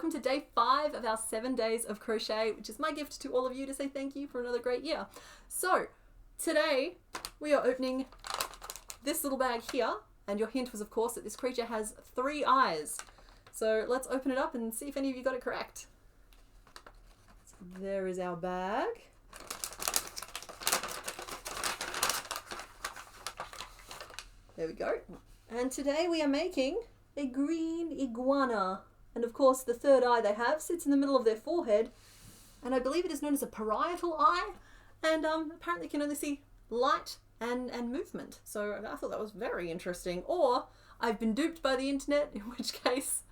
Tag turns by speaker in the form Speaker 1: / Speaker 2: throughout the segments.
Speaker 1: welcome to day 5 of our 7 days of crochet, which is my gift to all of you to say thank you for another great year. So today we are opening this little bag here, and your hint was of course that this creature has 3 eyes. So let's open it up and see if any of you got it correct. So there is our bag. There we go. And today we are making a green iguana. And of course the 3rd eye they have sits in the middle of their forehead. And I believe it is known as a parietal eye. And apparently can only see light and movement. So I thought that was very interesting. Or I've been duped by the internet, in which case,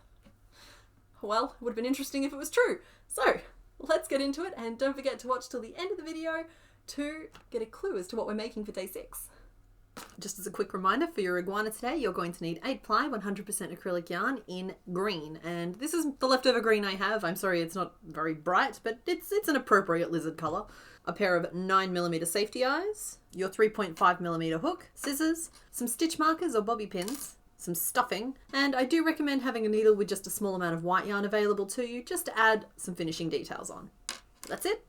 Speaker 1: well, it would have been interesting if it was true. So let's get into it. And don't forget to watch till the end of the video to get a clue as to what we're making for day 6. Just as a quick reminder for your iguana today, you're going to need 8 ply 100% acrylic yarn in green, and this is the leftover green I have. I'm sorry it's not very bright, but it's an appropriate lizard color. A pair of 9mm safety eyes, your 3.5mm hook, scissors, some stitch markers or bobby pins, some stuffing, and I do recommend having a needle with just a small amount of white yarn available to you just to add some finishing details on. That's it.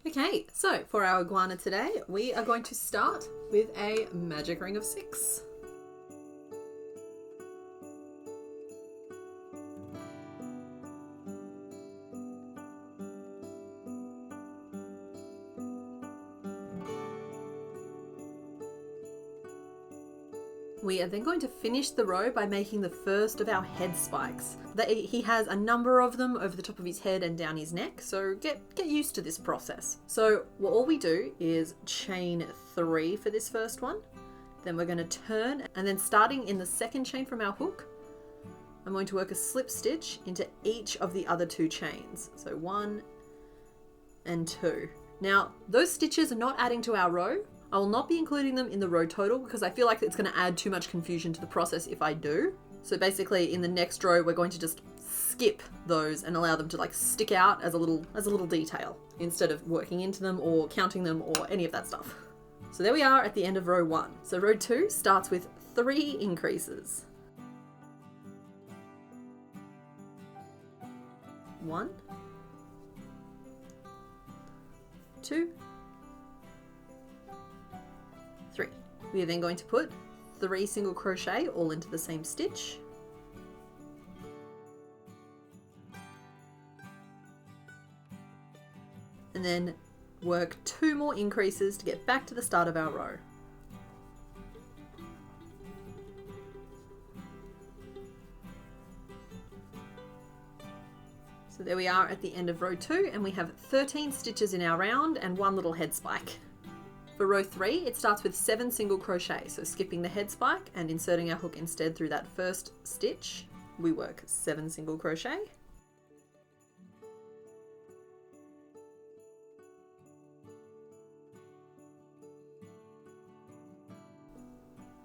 Speaker 1: Okay, so for our iguana today, we are going to start with a magic ring of 6. We are then going to finish the row by making the first of our head spikes. He has a number of them over the top of his head and down his neck, so get used to this process. So all we do is chain 3 for this first one. Then we're going to turn, and then starting in the 2nd chain from our hook, I'm going to work a slip stitch into each of the other 2 chains. So 1 and 2. Now those stitches are not adding to our row. I will not be including them in the row total because I feel like it's going to add too much confusion to the process if I do. So basically in the next row we're going to just skip those and allow them to like stick out as a little detail instead of working into them or counting them or any of that stuff. So there we are at the end of row 1. So row 2 starts with 3 increases. 1, 2, 3. We are then going to put 3 single crochet all into the same stitch. And then work 2 more increases to get back to the start of our row. So there we are at the end of row 2, and we have 13 stitches in our round and 1 little head spike. For row 3, it starts with 7 single crochet, so skipping the head spike and inserting our hook instead through that first stitch, we work 7 single crochet.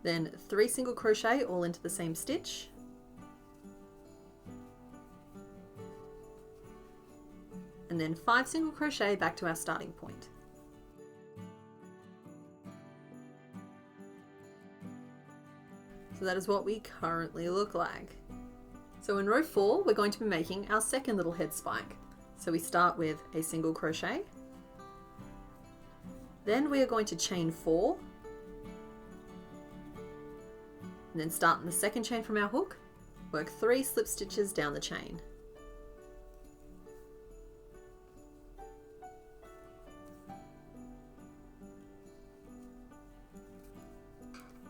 Speaker 1: Then 3 single crochet all into the same stitch. And then 5 single crochet back to our starting point. So that is what we currently look like. So in row 4, we're going to be making our 2nd little head spike. So we start with a single crochet. Then we are going to chain 4. And then start in the 2nd chain from our hook, work 3 slip stitches down the chain.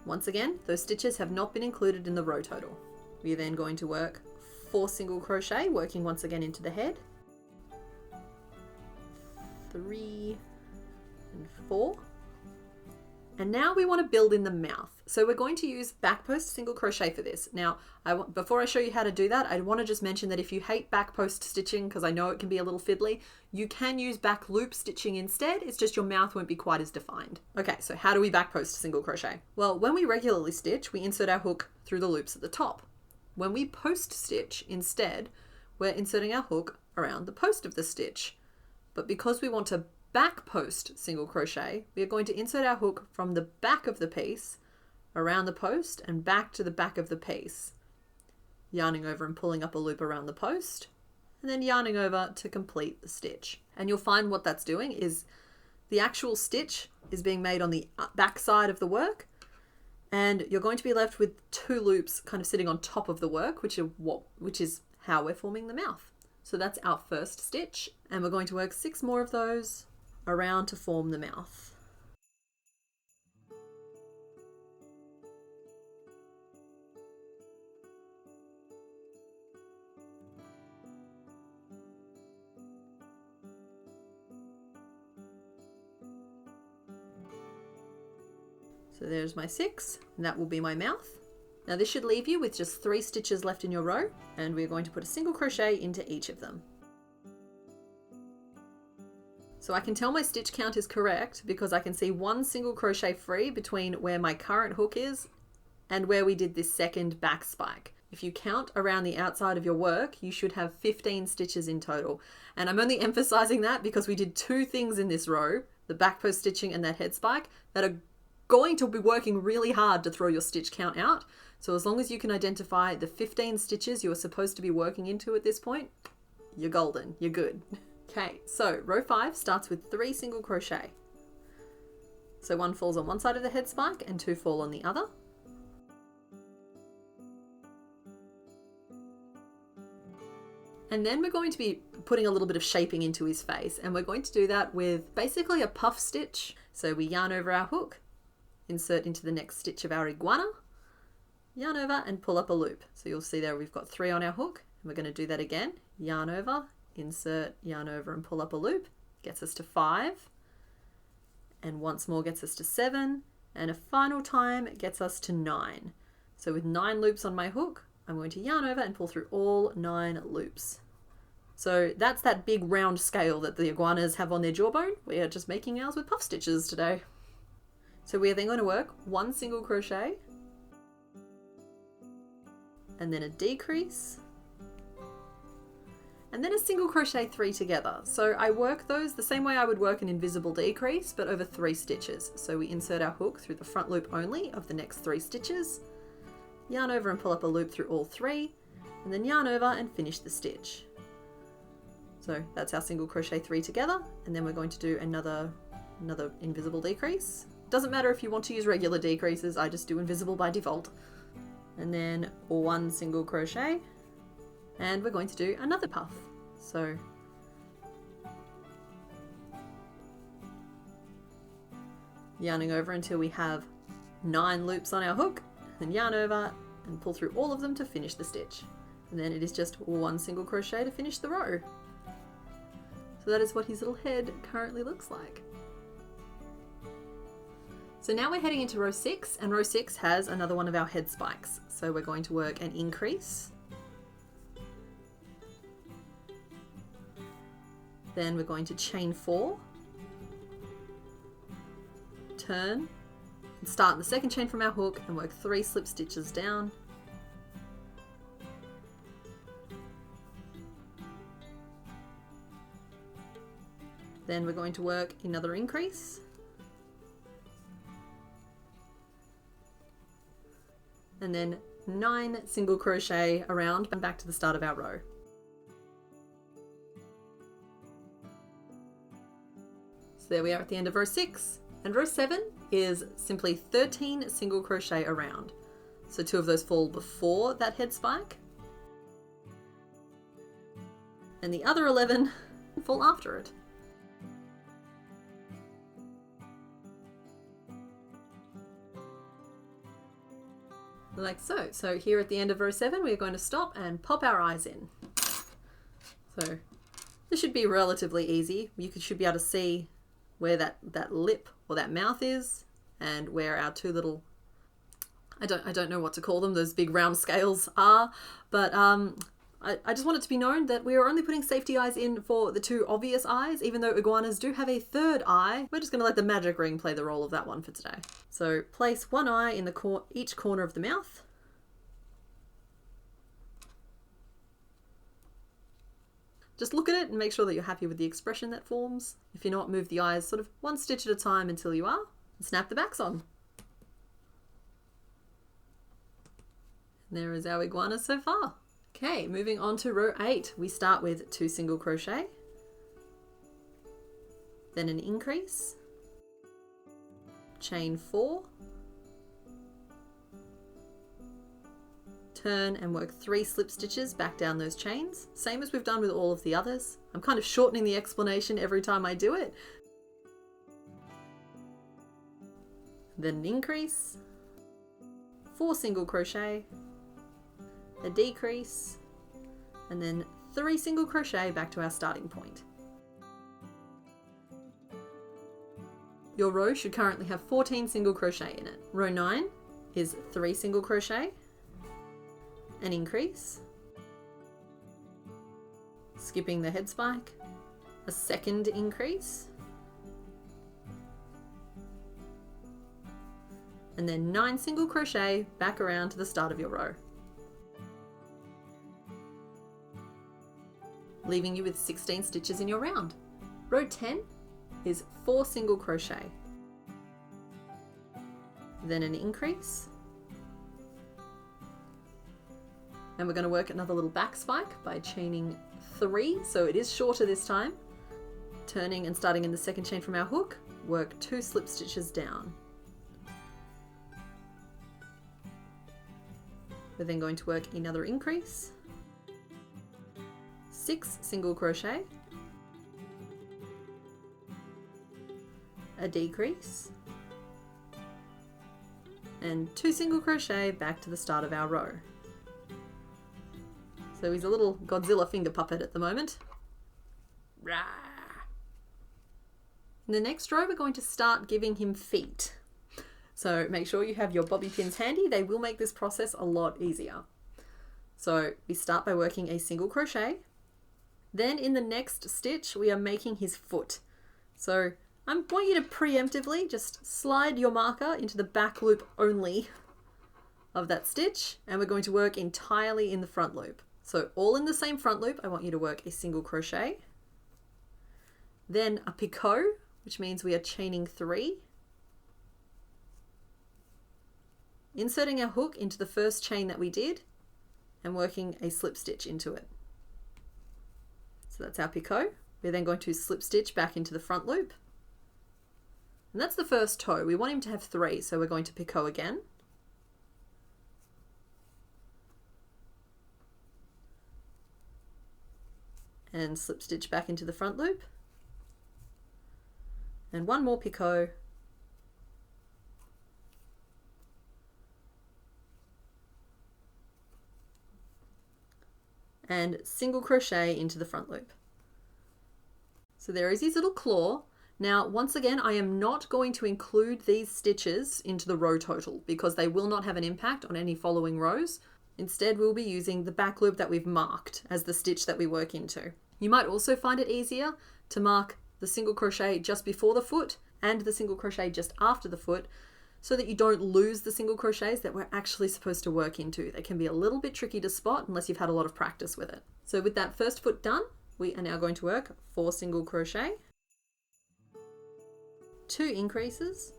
Speaker 1: Once again, those stitches have not been included in the row total. We are then going to work 4 single crochet, working once again into the head, 3 and 4. And now we want to build in the mouth. So we're going to use back post single crochet for this. Now, before I show you how to do that, I want to just mention that if you hate back post stitching, because I know it can be a little fiddly, you can use back loop stitching instead. It's just your mouth won't be quite as defined. Okay, so how do we back post single crochet? Well, when we regularly stitch, we insert our hook through the loops at the top. When we post stitch instead, we're inserting our hook around the post of the stitch. But because we want to back post single crochet, we are going to insert our hook from the back of the piece around the post and back to the back of the piece, yarning over and pulling up a loop around the post, and then yarning over to complete the stitch. And you'll find what that's doing is the actual stitch is being made on the back side of the work, and you're going to be left with 2 loops kind of sitting on top of the work, which is how we're forming the mouth. So that's our first stitch, and we're going to work 6 more of those around to form the mouth. So there's my 6, and that will be my mouth. Now this should leave you with just 3 stitches left in your row, and we're going to put a single crochet into each of them. So I can tell my stitch count is correct because I can see 1 single crochet free between where my current hook is and where we did this second back spike. If you count around the outside of your work, you should have 15 stitches in total. And I'm only emphasizing that because we did 2 things in this row, the back post stitching and that head spike, that are going to be working really hard to throw your stitch count out. So as long as you can identify the 15 stitches you are supposed to be working into at this point, you're golden, you're good. Okay, so row 5 starts with 3 single crochet. So 1 falls on one side of the head spike and 2 fall on the other. And then we're going to be putting a little bit of shaping into his face, and we're going to do that with basically a puff stitch. So we yarn over our hook, insert into the next stitch of our iguana, yarn over and pull up a loop. So you'll see there we've got 3 on our hook, and we're going to do that again. Yarn over, insert, yarn over and pull up a loop, gets us to 5, and once more gets us to 7, and a final time gets us to 9. So with 9 loops on my hook, I'm going to yarn over and pull through all 9 loops. So that's that big round scale that the iguanas have on their jawbone. We are just making ours with puff stitches today. So we are then going to work 1 single crochet, and then a decrease, and then a single crochet 3 together. So I work those the same way I would work an invisible decrease, but over 3 stitches. So we insert our hook through the front loop only of the next 3 stitches, yarn over and pull up a loop through all 3, and then yarn over and finish the stitch. So that's our single crochet 3 together, and then we're going to do another invisible decrease. Doesn't matter if you want to use regular decreases, I just do invisible by default. And then 1 single crochet, and we're going to do another puff. So yarning over until we have 9 loops on our hook, then yarn over and pull through all of them to finish the stitch. And then it is just 1 single crochet to finish the row. So that is what his little head currently looks like. So now we're heading into row 6, and row 6 has another one of our head spikes. So we're going to work an increase. Then we're going to chain 4, turn, and start the second chain from our hook and work 3 slip stitches down. Then we're going to work another increase. And then 9 single crochet around and back to the start of our row. So there we are at the end of row 6. And row 7 is simply 13 single crochet around. So 2 of those fall before that head spike, and the other 11 fall after it. Like so. So here at the end of row 7, we're going to stop and pop our eyes in. So this should be relatively easy. You should be able to see where that lip or that mouth is, and where our 2 little, I don't know what to call them, those big round scales are, but I just want it to be known that we are only putting safety eyes in for the 2 obvious eyes, even though iguanas do have a 3rd eye. We're just going to let the magic ring play the role of that one for today. So place 1 eye in each corner of the mouth. Just look at it and make sure that you're happy with the expression that forms. If you're not, move the eyes sort of 1 stitch at a time until you are, and snap the backs on. And there is our iguana so far. Okay, moving on to row 8, we start with 2 single crochet, then an increase, chain 4, turn and work 3 slip stitches back down those chains, same as we've done with all of the others. I'm kind of shortening the explanation every time I do it. Then an increase, 4 single crochet, a decrease, and then 3 single crochet back to our starting point. Your row should currently have 14 single crochet in it. Row 9 is 3 single crochet, an increase, skipping the head spike, a second increase, and then 9 single crochet back around to the start of your row, leaving you with 16 stitches in your round. Row 10 is 4 single crochet, then an increase, and we're going to work another little back spike by chaining 3, so it is shorter this time. Turning and starting in the second chain from our hook, work 2 slip stitches down. We're then going to work another increase, 6 single crochet, a decrease, and 2 single crochet back to the start of our row. So he's a little Godzilla finger puppet at the moment. Rah! In the next row, we're going to start giving him feet. So make sure you have your bobby pins handy. They will make this process a lot easier. So we start by working a single crochet. Then in the next stitch, we are making his foot. So I want you to preemptively just slide your marker into the back loop only of that stitch, and we're going to work entirely in the front loop. So all in the same front loop, I want you to work a single crochet, then a picot, which means we are chaining 3, inserting our hook into the first chain that we did, and working a slip stitch into it. So that's our picot. We're then going to slip stitch back into the front loop. And that's the first toe. We want him to have 3, so we're going to picot again. And slip stitch back into the front loop. And one more picot. And single crochet into the front loop. So there is his little claw. Now, once again, I am not going to include these stitches into the row total because they will not have an impact on any following rows. Instead, we'll be using the back loop that we've marked as the stitch that we work into. You might also find it easier to mark the single crochet just before the foot and the single crochet just after the foot so that you don't lose the single crochets that we're actually supposed to work into. They can be a little bit tricky to spot unless you've had a lot of practice with it. So with that first foot done, we are now going to work 4 single crochet, 2 increases,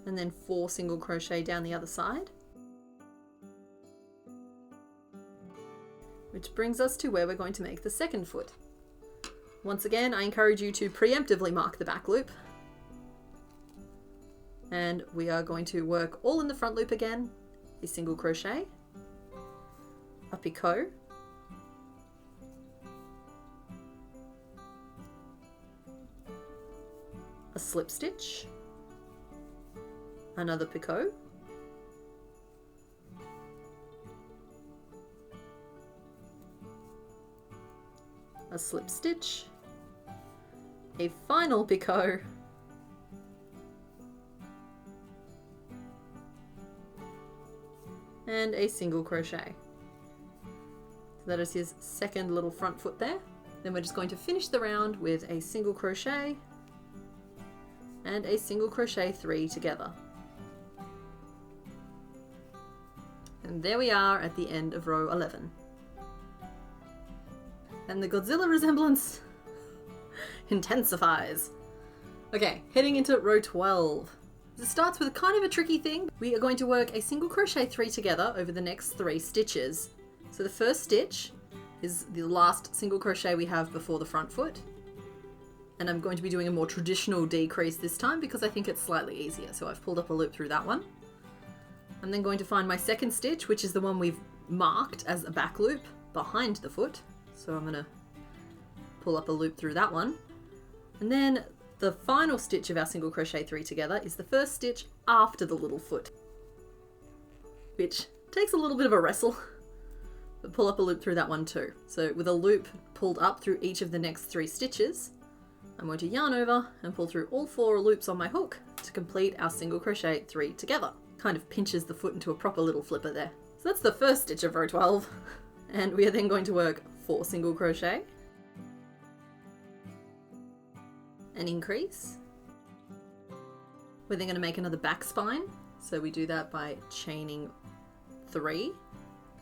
Speaker 1: and then 4 single crochet down the other side. Which brings us to where we're going to make the second foot. Once again, I encourage you to preemptively mark the back loop. And we are going to work all in the front loop again, a single crochet, a picot, a slip stitch, another picot, a slip stitch, a final picot, and a single crochet. So that is his second little front foot there. Then we're just going to finish the round with a single crochet and a single crochet 3 together. And there we are at the end of row 11. And the Godzilla resemblance intensifies. Okay, heading into row 12. It starts with kind of a tricky thing. We are going to work a single crochet 3 together over the next 3 stitches. So the first stitch is the last single crochet we have before the front foot. And I'm going to be doing a more traditional decrease this time because I think it's slightly easier. So I've pulled up a loop through that one. I'm then going to find my second stitch, which is the one we've marked as a back loop behind the foot. So I'm going to pull up a loop through that one. And then the final stitch of our single crochet 3 together is the first stitch after the little foot, which takes a little bit of a wrestle, but pull up a loop through that one too. So with a loop pulled up through each of the next 3 stitches, I'm going to yarn over and pull through all 4 loops on my hook to complete our single crochet 3 together. Kind of pinches the foot into a proper little flipper there. So that's the first stitch of row 12, and we are then going to work 4 single crochet, an increase. We're then going to make another back spine, so we do that by chaining 3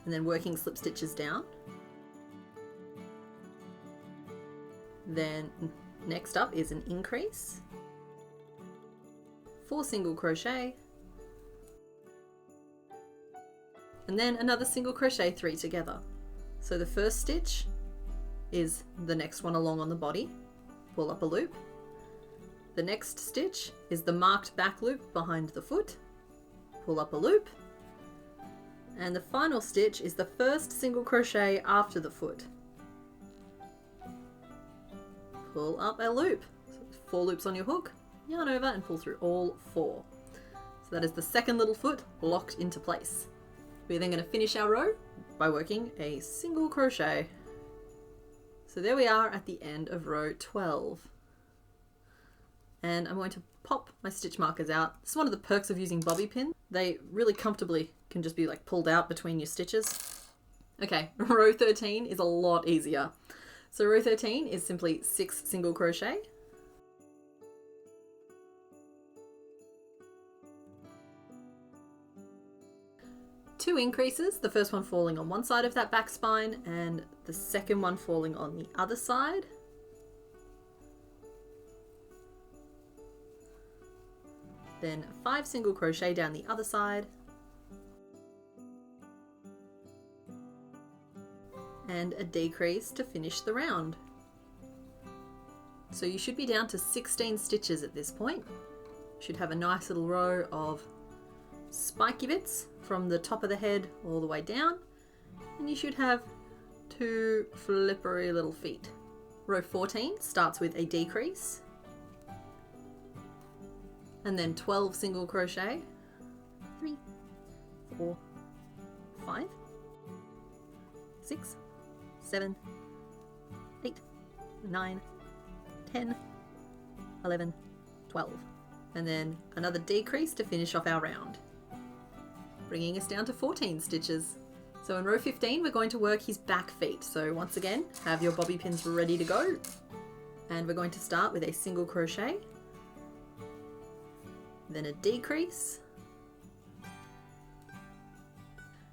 Speaker 1: and then working slip stitches down. Then next up is an increase, 4 single crochet, and then another single crochet 3 together. So the first stitch is the next one along on the body, pull up a loop. The next stitch is the marked back loop behind the foot, pull up a loop. And the final stitch is the first single crochet after the foot, pull up a loop. So 4 loops on your hook, yarn over and pull through all 4. So that is the second little foot locked into place. We're then going to finish our row by working a single crochet. So there we are at the end of row 12. And I'm going to pop my stitch markers out. This is one of the perks of using bobby pins. They really comfortably can just be like pulled out between your stitches. Okay, row 13 is a lot easier. So row 13 is simply 6 single crochet, two increases, the first one falling on one side of that back spine and the second one falling on the other side. Then 5 single crochet down the other side, and a decrease to finish the round. So you should be down to 16 stitches at this point. You should have a nice little row of spiky bits from the top of the head all the way down, and you should have 2 flippery little feet. Row 14 starts with a decrease, and then 12 single crochet, 3, 4, 5, 6, 7, 8, 9, 10, 11, 12, and then another decrease to finish off our round, bringing us down to 14 stitches. So in row 15 we're going to work his back feet. So once again, have your bobby pins ready to go, and we're going to start with a single crochet, then a decrease.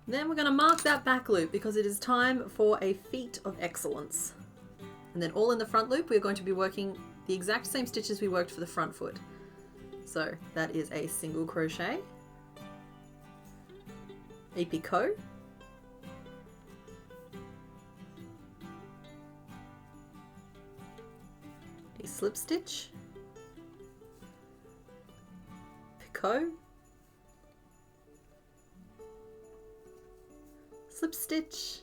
Speaker 1: Then we're going to mark that back loop because it is time for a feat of excellence. And then all in the front loop we're going to be working the exact same stitches we worked for the front foot. So that is a single crochet, a picot, a slip stitch, picot, slip stitch,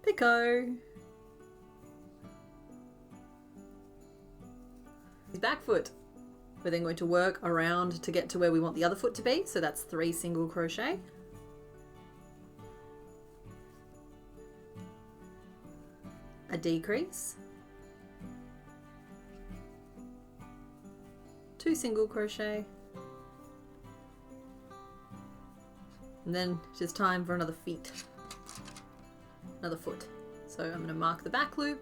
Speaker 1: picot, back foot. We're then going to work around to get to where we want the other foot to be, so that's 3 single crochet, a decrease, 2 single crochet, and then it's just time for another feet, another foot. So I'm going to mark the back loop,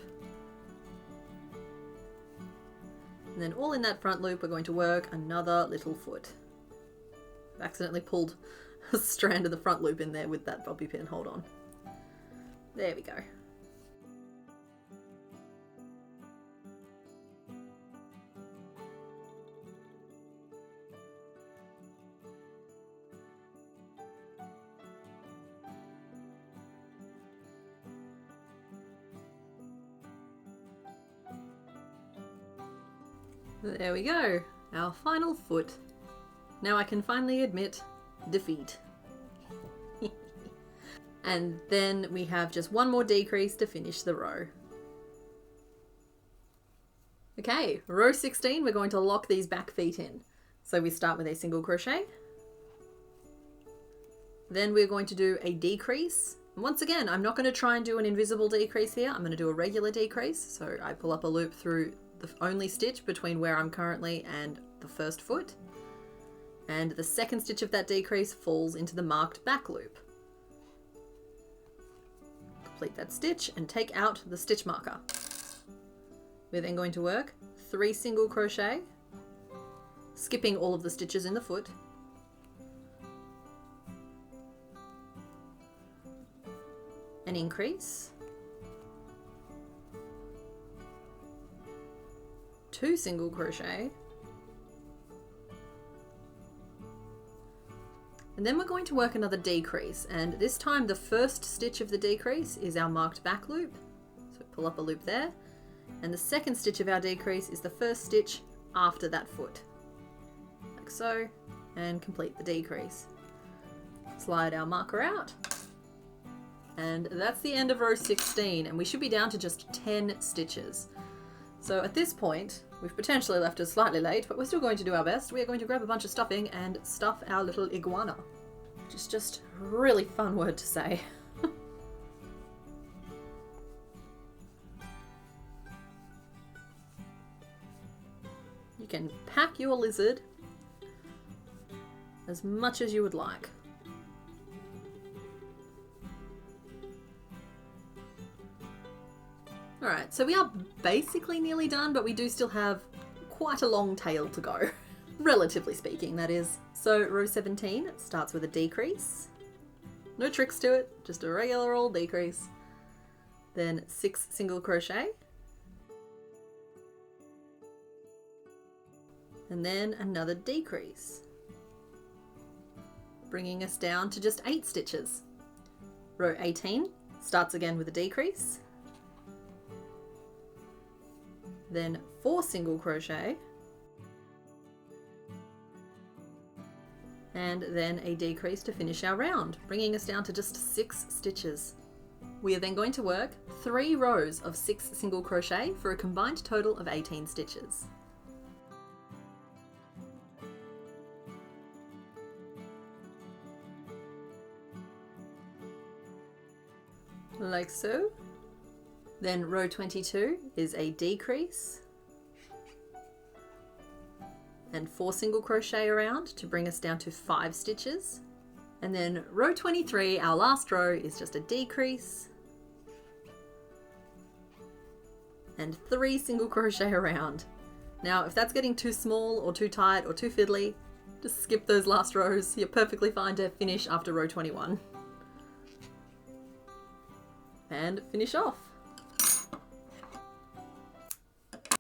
Speaker 1: and then all in that front loop we're going to work another little foot. I've accidentally pulled a strand of the front loop in there with that bobby pin. Hold on. There we go. There we go, our final foot. Now I can finally admit defeat. And then we have just one more decrease to finish the row. Okay, row 16, we're going to lock these back feet in. So we start with a single crochet. Then we're going to do a decrease. And once again, I'm not going to try and do an invisible decrease here. I'm going to do a regular decrease. So I pull up a loop through the only stitch between where I'm currently and the first foot. And the second stitch of that decrease falls into the marked back loop. Complete that stitch and take out the stitch marker. We're then going to work 3 single crochet, skipping all of the stitches in the foot. An increase, 2 single crochet, and then we're going to work another decrease, and this time the first stitch of the decrease is our marked back loop, so pull up a loop there, and the second stitch of our decrease is the first stitch after that foot, like so, and complete the decrease. Slide our marker out, and that's the end of row 16, and we should be down to just 10 stitches. So at this point, we've potentially left us slightly late, but we're still going to do our best. We are going to grab a bunch of stuffing and stuff our little iguana, which is just a really fun word to say. You can pack your lizard as much as you would like. Alright, so we are basically nearly done, but we do still have quite a long tail to go. Relatively speaking, that is. So row 17 starts with a decrease. No tricks to it, just a regular old decrease. Then 6 single crochet. And then another decrease, bringing us down to just 8 stitches. Row 18 starts again with a decrease. Then 4 single crochet, and then a decrease to finish our round, bringing us down to just 6 stitches. We are then going to work 3 rows of 6 single crochet for a combined total of 18 stitches. Like so. Then row 22 is a decrease and 4 single crochet around to bring us down to 5 stitches. And then row 23, our last row, is just a decrease and 3 single crochet around. Now, if that's getting too small or too tight or too fiddly, just skip those last rows. You're perfectly fine to finish after row 21. And finish off.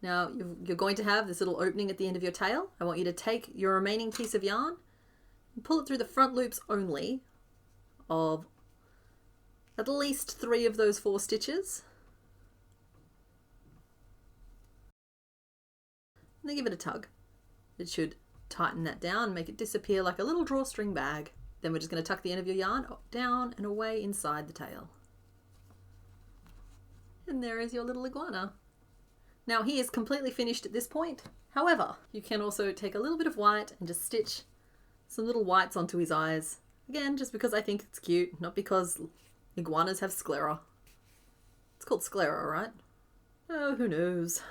Speaker 1: Now you're going to have this little opening at the end of your tail. I want you to take your remaining piece of yarn and pull it through the front loops only of at least 3 of those 4 stitches. And then give it a tug. It should tighten that down, make it disappear like a little drawstring bag. Then we're just going to tuck the end of your yarn down and away inside the tail. And there is your little iguana. Now he is completely finished at this point. However, you can also take a little bit of white and just stitch some little whites onto his eyes. Again, just because I think it's cute, not because iguanas have sclera. It's called sclera, right? Oh, who knows?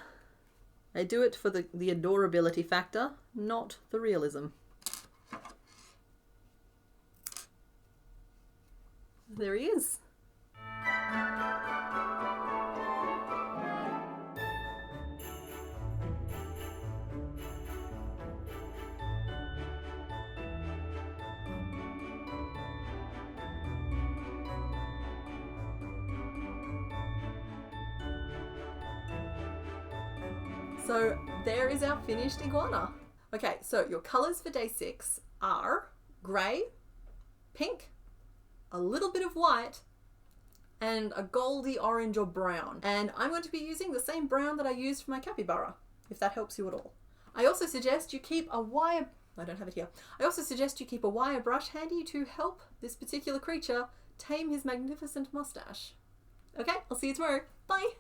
Speaker 1: I do it for the adorability factor, not the realism. There he is. So there is our finished iguana. Okay, so your colours for day 6 are grey, pink, a little bit of white, and a goldy orange or brown. And I'm going to be using the same brown that I used for my capybara, if that helps you at all. I also suggest you keep a wire... I don't have it here. I also suggest you keep a wire brush handy to help this particular creature tame his magnificent mustache. Okay, I'll see you tomorrow. Bye!